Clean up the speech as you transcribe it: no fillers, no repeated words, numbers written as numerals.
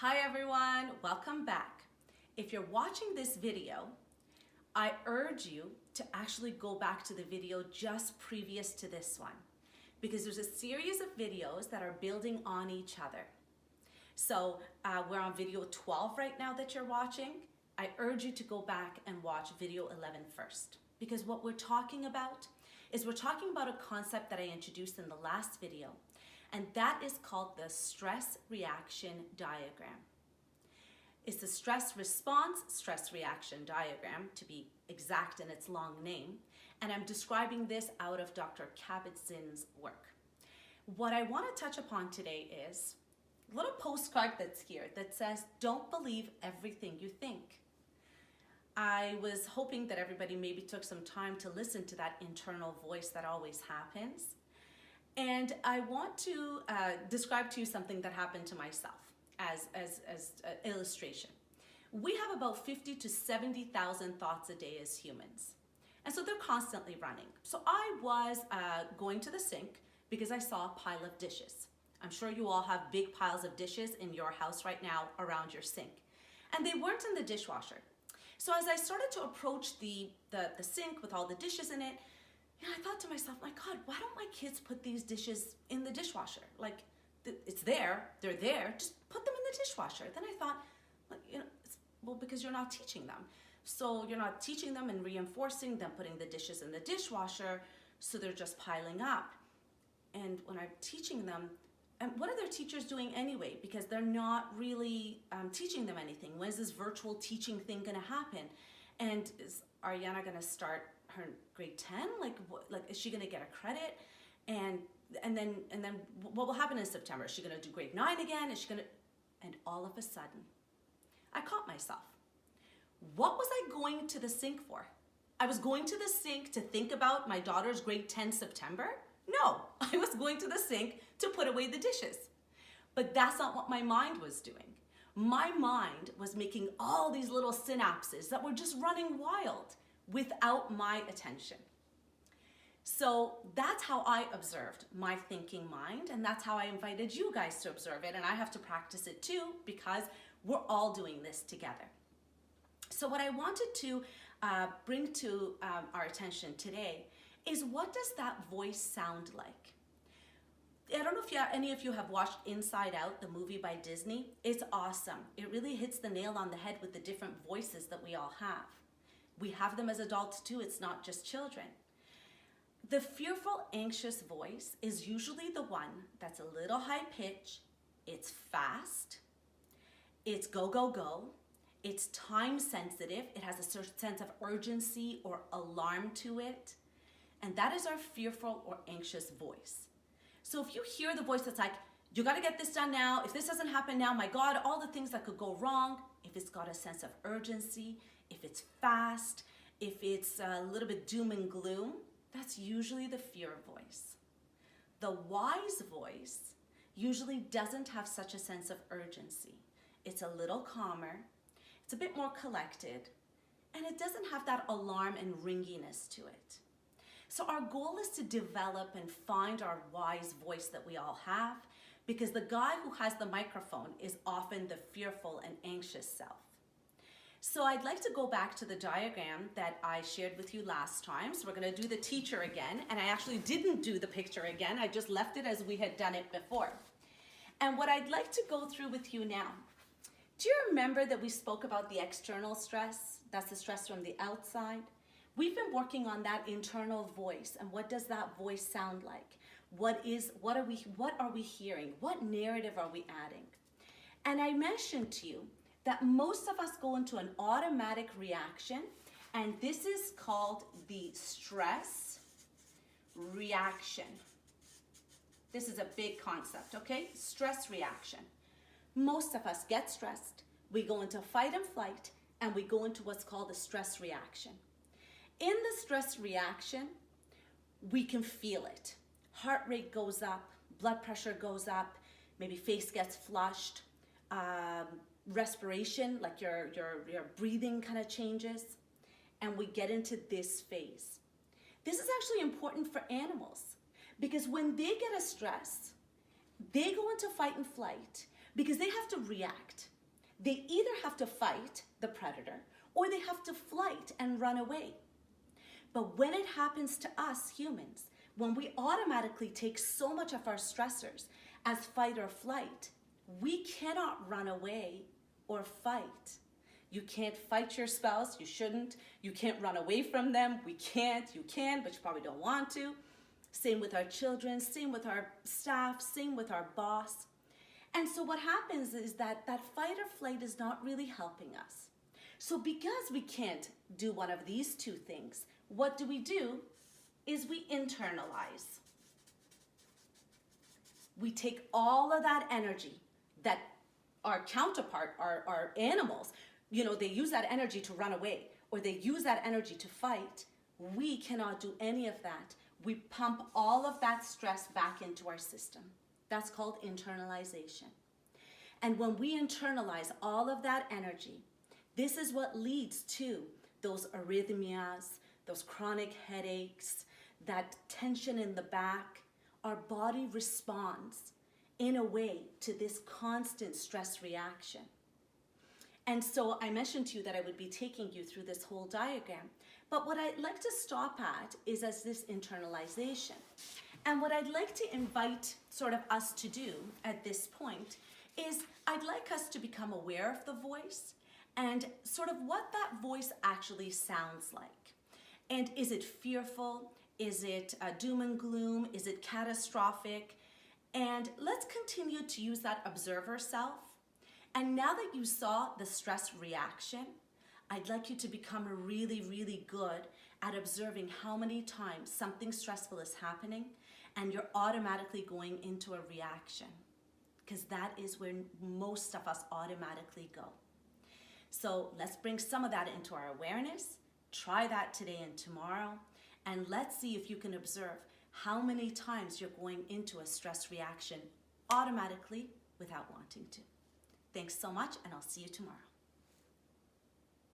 Hi everyone, welcome back. If you're watching this video, I urge you to actually go back to the video just previous to this one because there's a series of videos that are building on each other. So we're on video 12 right now that you're watching. I urge you to go back and watch video 11 first because what we're talking about is we're talking about a concept that I introduced in the last video, and that is called the stress reaction diagram. It's the stress response, stress reaction diagram, to be exact in its long name, and I'm describing this out of Dr. Kabat-Zinn's work. What I want to touch upon today is a little postcard that's here that says, don't believe everything you think. I was hoping that everybody maybe took some time to listen to that internal voice that always happens. And I want to describe to you something that happened to myself as an illustration. We have about 50 to 70,000 thoughts a day as humans. And so they're constantly running. So I was going to the sink because I saw a pile of dishes. I'm sure you all have big piles of dishes in your house right now around your sink. And they weren't in the dishwasher. So as I started to approach the sink with all the dishes in it, I thought to myself, my God, why don't my kids put these dishes in the dishwasher? Like, it's there, they're there, just put them in the dishwasher. Then I thought, well, because you're not teaching them. So you're not teaching them and reinforcing them putting the dishes in the dishwasher, so they're just piling up. And when I'm teaching them, and what are their teachers doing anyway? Because they're not really teaching them anything. When is this virtual teaching thing gonna happen? And is Ariana gonna start her grade 10? Like is she gonna get a credit? And then what will happen in September? Is she gonna do grade 9 again? Is she gonna? And all of a sudden, I caught myself. What was I going to the sink for? I was going to the sink to think about my daughter's grade 10 September? No, I was going to the sink to put away the dishes. But that's not what my mind was doing. My mind was making all these little synapses that were just running wild without my attention. So that's how I observed my thinking mind, and that's how I invited you guys to observe it, and I have to practice it too because we're all doing this together. So what I wanted to bring to our attention today is, what does that voice sound like? I don't know if any of you have watched Inside Out, the movie by Disney. It's awesome. It really hits the nail on the head with the different voices that we all have. We have them as adults too, it's not just children. The fearful, anxious voice is usually the one that's a little high pitch, it's fast, it's go, go, go, it's time sensitive, it has a certain sense of urgency or alarm to it, and that is our fearful or anxious voice. So if you hear the voice that's like, you gotta get this done now, if this doesn't happen now, my God, all the things that could go wrong, if it's got a sense of urgency, if it's fast, if it's a little bit doom and gloom, that's usually the fear voice. The wise voice usually doesn't have such a sense of urgency. It's a little calmer, it's a bit more collected, and it doesn't have that alarm and ringiness to it. So our goal is to develop and find our wise voice that we all have, because the guy who has the microphone is often the fearful and anxious self. So I'd like to go back to the diagram that I shared with you last time. So we're going to do the teacher again, and I actually didn't do the picture again. I just left it as we had done it before. And what I'd like to go through with you now, do you remember that we spoke about the external stress? That's the stress from the outside. We've been working on that internal voice, and what does that voice sound like? What are we hearing? What narrative are we adding? And I mentioned to you that most of us go into an automatic reaction, and this is called the stress reaction. This is a big concept, okay? Stress reaction. Most of us get stressed, we go into fight and flight, and we go into what's called the stress reaction. In the stress reaction, we can feel it. Heart rate goes up, blood pressure goes up, maybe face gets flushed, respiration, like your breathing kind of changes, and we get into this phase. This is actually important for animals because when they get a stress, they go into fight and flight because they have to react. They either have to fight the predator or they have to flight and run away. But when it happens to us humans, when we automatically take so much of our stressors as fight or flight, we cannot run away or fight. You can't fight your spouse, you shouldn't. You can't run away from them, we can't. You can, but you probably don't want to. Same with our children, same with our staff, same with our boss. And so what happens is that fight or flight is not really helping us. So because we can't do one of these two things, what do? Is we internalize. We take all of that energy that our counterpart, our animals, they use that energy to run away or they use that energy to fight. We cannot do any of that. We pump all of that stress back into our system. That's called internalization. And when we internalize all of that energy, this is what leads to those arrhythmias, those chronic headaches, that tension in the back. Our body responds in a way to this constant stress reaction. And so I mentioned to you that I would be taking you through this whole diagram. But what I'd like to stop at is as this internalization. And what I'd like to invite sort of us to do at this point is I'd like us to become aware of the voice and sort of what that voice actually sounds like. And is it fearful? Is it doom and gloom? Is it catastrophic? And let's continue to use that observer self. And now that you saw the stress reaction, I'd like you to become really, really good at observing how many times something stressful is happening and you're automatically going into a reaction, because that is where most of us automatically go. So let's bring some of that into our awareness. Try that today and tomorrow, and let's see if you can observe how many times you're going into a stress reaction automatically without wanting to. Thanks so much, and I'll see you tomorrow.